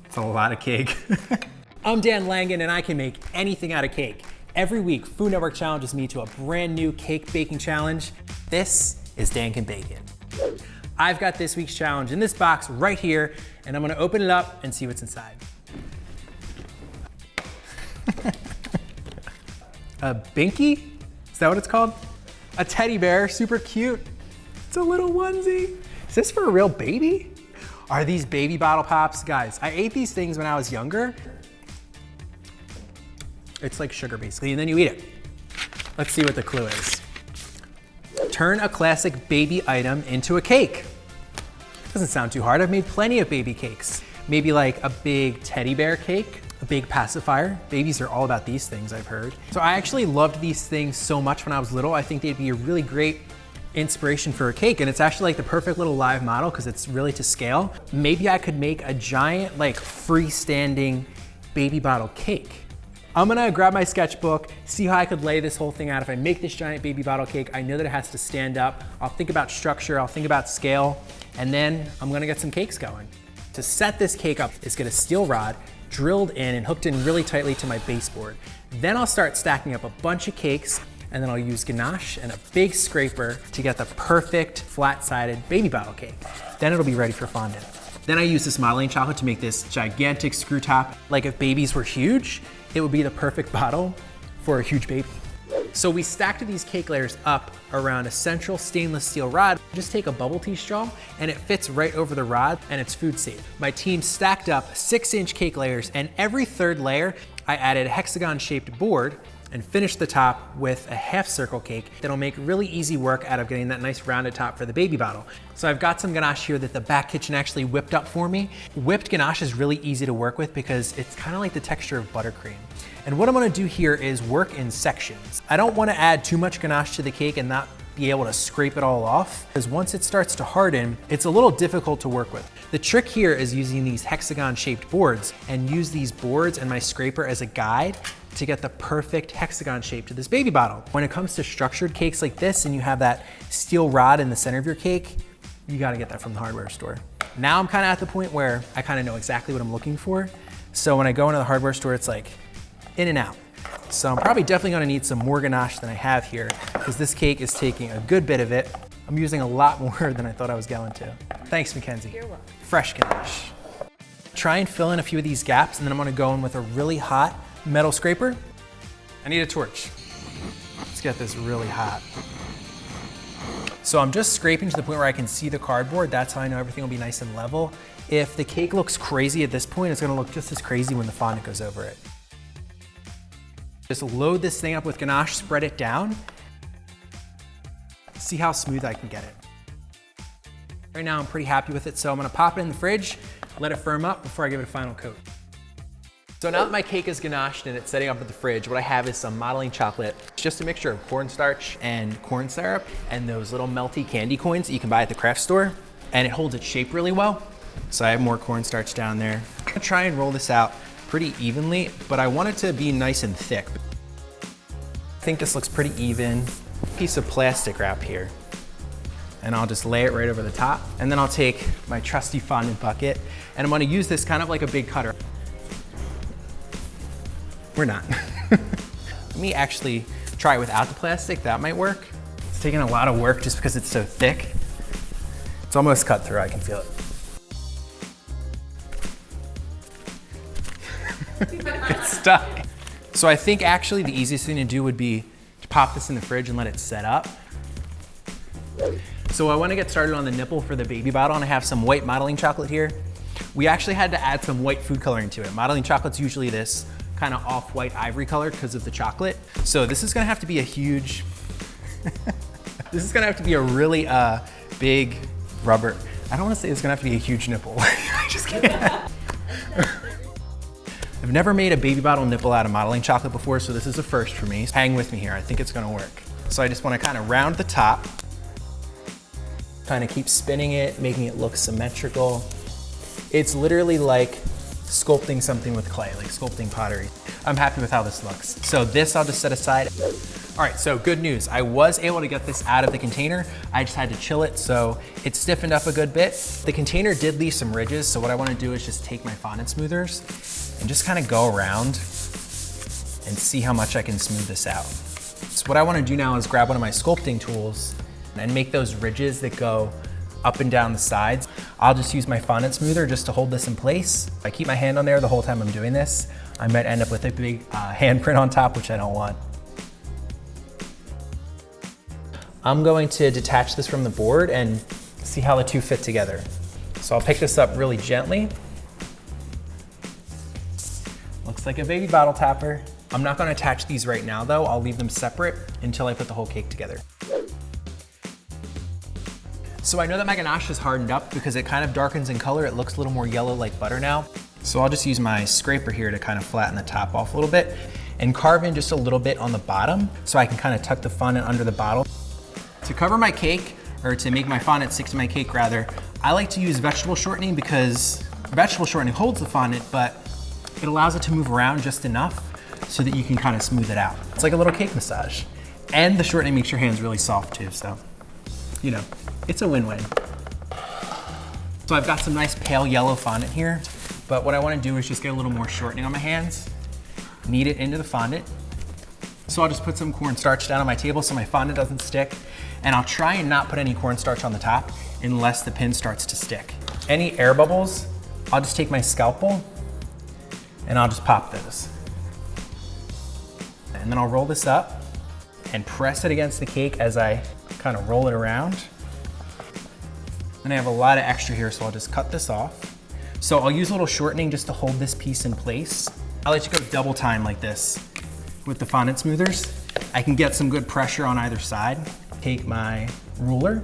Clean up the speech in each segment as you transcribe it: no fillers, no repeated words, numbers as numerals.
It's a lot of cake. I'm Dan Langan and I can make anything out of cake. Every week, Food Network challenges me to a brand new cake baking challenge. This is Dan Can Bake It. I've got this week's challenge in this box right here, and I'm gonna open it up and see what's inside. A binky? Is that what it's called? A teddy bear, super cute. It's a little onesie. Is this for a real baby? Are these baby bottle pops? Guys, I ate these things when I was younger. It's like sugar basically, and then you eat it. Let's see what the clue is. Turn a classic baby item into a cake. Doesn't sound too hard. I've made plenty of baby cakes. Maybe like a big teddy bear cake, a big pacifier. Babies are all about these things, I've heard. So I actually loved these things so much when I was little. I think they'd be a really great inspiration for a cake, and it's actually like the perfect little live model because it's really to scale. Maybe I could make a giant like freestanding baby bottle cake. I'm gonna grab my sketchbook, see how I could lay this whole thing out. If I make this giant baby bottle cake, I know that it has to stand up. I'll think about structure, I'll think about scale, and then I'm gonna get some cakes going. To set this cake up, is get a steel rod drilled in and hooked in really tightly to my baseboard. Then I'll start stacking up a bunch of cakes, and then I'll use ganache and a big scraper to get the perfect flat-sided baby bottle cake. Then it'll be ready for fondant. Then I use this modeling chocolate to make this gigantic screw top. Like if babies were huge, it would be the perfect bottle for a huge baby. So we stacked these cake layers up around a central stainless steel rod. Just take a bubble tea straw and it fits right over the rod and it's food safe. My team stacked up 6-inch cake layers, and every third layer, I added a hexagon shaped board and finished the top with a half circle cake that'll make really easy work out of getting that nice rounded top for the baby bottle. So I've got some ganache here that the back kitchen actually whipped up for me. Whipped ganache is really easy to work with because it's kind of like the texture of buttercream. And what I'm gonna do here is work in sections. I don't wanna add too much ganache to the cake and not be able to scrape it all off, because once it starts to harden, it's a little difficult to work with. The trick here is using these hexagon shaped boards and use these boards and my scraper as a guide to get the perfect hexagon shape to this baby bottle. When it comes to structured cakes like this and you have that steel rod in the center of your cake, you gotta get that from the hardware store. Now I'm kinda at the point where I kinda know exactly what I'm looking for. So when I go into the hardware store, it's like in and out. So I'm probably definitely gonna need some more ganache than I have here, because this cake is taking a good bit of it. I'm using a lot more than I thought I was going to. Thanks, Mackenzie. You're welcome. Fresh ganache. Try and fill in a few of these gaps, and then I'm gonna go in with a really hot metal scraper. I need a torch. Let's get this really hot. So I'm just scraping to the point where I can see the cardboard. That's how I know everything will be nice and level. If the cake looks crazy at this point, it's gonna look just as crazy when the fondant goes over it. Just load this thing up with ganache, spread it down. See how smooth I can get it. Right now I'm pretty happy with it, so I'm gonna pop it in the fridge, let it firm up before I give it a final coat. So now that my cake is ganached and it's setting up at the fridge, what I have is some modeling chocolate. It's just a mixture of cornstarch and corn syrup and those little melty candy coins that you can buy at the craft store. And it holds its shape really well. So I have more cornstarch down there. I'm gonna try and roll this out pretty evenly, but I want it to be nice and thick. I think this looks pretty even. Piece of plastic wrap here. And I'll just lay it right over the top. And then I'll take my trusty fondant bucket and I'm gonna use this kind of like a big cutter. We're not. Let me actually try without the plastic, that might work. It's taking a lot of work just because it's so thick. It's almost cut through, I can feel it. It's stuck. So I think actually the easiest thing to do would be to pop this in the fridge and let it set up. So I want to get started on the nipple for the baby bottle, and I have some white modeling chocolate here. We actually had to add some white food coloring to it. Modeling chocolate's usually this kind of off-white ivory color because of the chocolate. So this is gonna have to be a huge, this is gonna have to be a really big rubber. I don't wanna say it's gonna have to be a huge nipple. I just can't. I've never made a baby bottle nipple out of modeling chocolate before, so this is a first for me. Hang with me here, I think it's gonna work. So I just wanna kind of round the top, kind of keep spinning it, making it look symmetrical. It's literally like sculpting something with clay, like sculpting pottery. I'm happy with how this looks. So this I'll just set aside. All right, so good news. I was able to get this out of the container. I just had to chill it, so it stiffened up a good bit. The container did leave some ridges, so what I wanna do is just take my fondant smoothers and just kind of go around and see how much I can smooth this out. So what I wanna do now is grab one of my sculpting tools and make those ridges that go up and down the sides. I'll just use my fondant smoother just to hold this in place. If I keep my hand on there the whole time I'm doing this, I might end up with a big handprint on top, which I don't want. I'm going to detach this from the board and see how the two fit together. So I'll pick this up really gently. Looks like a baby bottle tapper. I'm not gonna attach these right now though. I'll leave them separate until I put the whole cake together. So I know that my ganache has hardened up because it kind of darkens in color. It looks a little more yellow like butter now. So I'll just use my scraper here to kind of flatten the top off a little bit and carve in just a little bit on the bottom so I can kind of tuck the fondant under the bottle. To cover my cake, or to make my fondant stick to my cake rather, I like to use vegetable shortening because vegetable shortening holds the fondant, but it allows it to move around just enough so that you can kind of smooth it out. It's like a little cake massage. And the shortening makes your hands really soft too, so, you know, it's a win-win. So I've got some nice pale yellow fondant here, but what I wanna do is just get a little more shortening on my hands, knead it into the fondant. So I'll just put some cornstarch down on my table so my fondant doesn't stick, and I'll try and not put any cornstarch on the top unless the pin starts to stick. Any air bubbles, I'll just take my scalpel and I'll just pop those. And then I'll roll this up and press it against the cake as I kind of roll it around. And I have a lot of extra here, so I'll just cut this off. So I'll use a little shortening just to hold this piece in place. I like to go double time like this with the fondant smoothers. I can get some good pressure on either side. Take my ruler,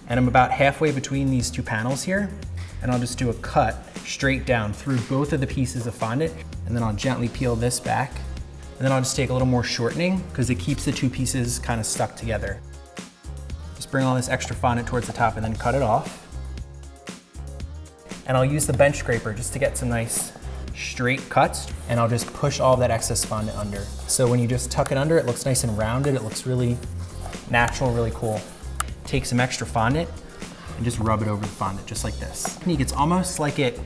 and I'm about halfway between these two panels here, and I'll just do a cut straight down through both of the pieces of fondant, and then I'll gently peel this back, and then I'll just take a little more shortening because it keeps the two pieces kind of stuck together. Just bring all this extra fondant towards the top and then cut it off. And I'll use the bench scraper just to get some nice straight cuts, and I'll just push all that excess fondant under. So when you just tuck it under, it looks nice and rounded. It looks really natural, really cool. Take some extra fondant and just rub it over the fondant, just like this. It's almost like it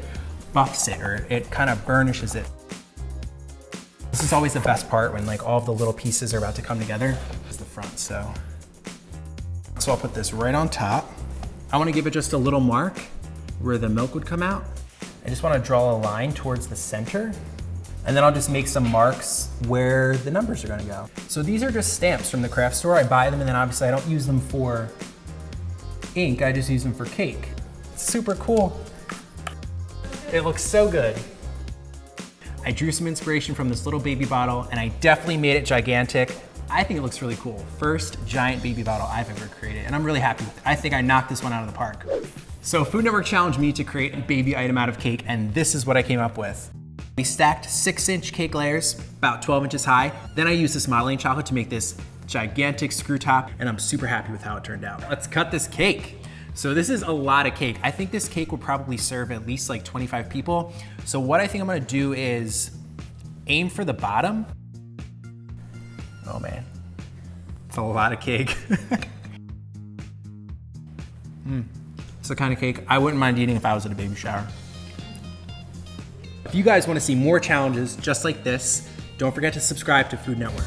buffs it, or it kind of burnishes it. This is always the best part when like all of the little pieces are about to come together. Is the front, so I'll put this right on top. I want to give it just a little mark where the milk would come out. I just want to draw a line towards the center, and then I'll just make some marks where the numbers are going to go. So these are just stamps from the craft store. I buy them, and then obviously I don't use them for ink, I just use them for cake. It's super cool. It looks so good. I drew some inspiration from this little baby bottle, and I definitely made it gigantic. I think it looks really cool. First giant baby bottle I've ever created, and I'm really happy with it. I think I knocked this one out of the park. So Food Network challenged me to create a baby item out of cake, and this is what I came up with. We stacked 6-inch cake layers, about 12 inches high. Then I used this modeling chocolate to make this gigantic screw top, and I'm super happy with how it turned out. Let's cut this cake. So this is a lot of cake. I think this cake will probably serve at least like 25 people. So what I think I'm gonna do is aim for the bottom. Oh man, it's a lot of cake. It's the kind of cake I wouldn't mind eating if I was at a baby shower. If you guys want to see more challenges just like this, don't forget to subscribe to Food Network.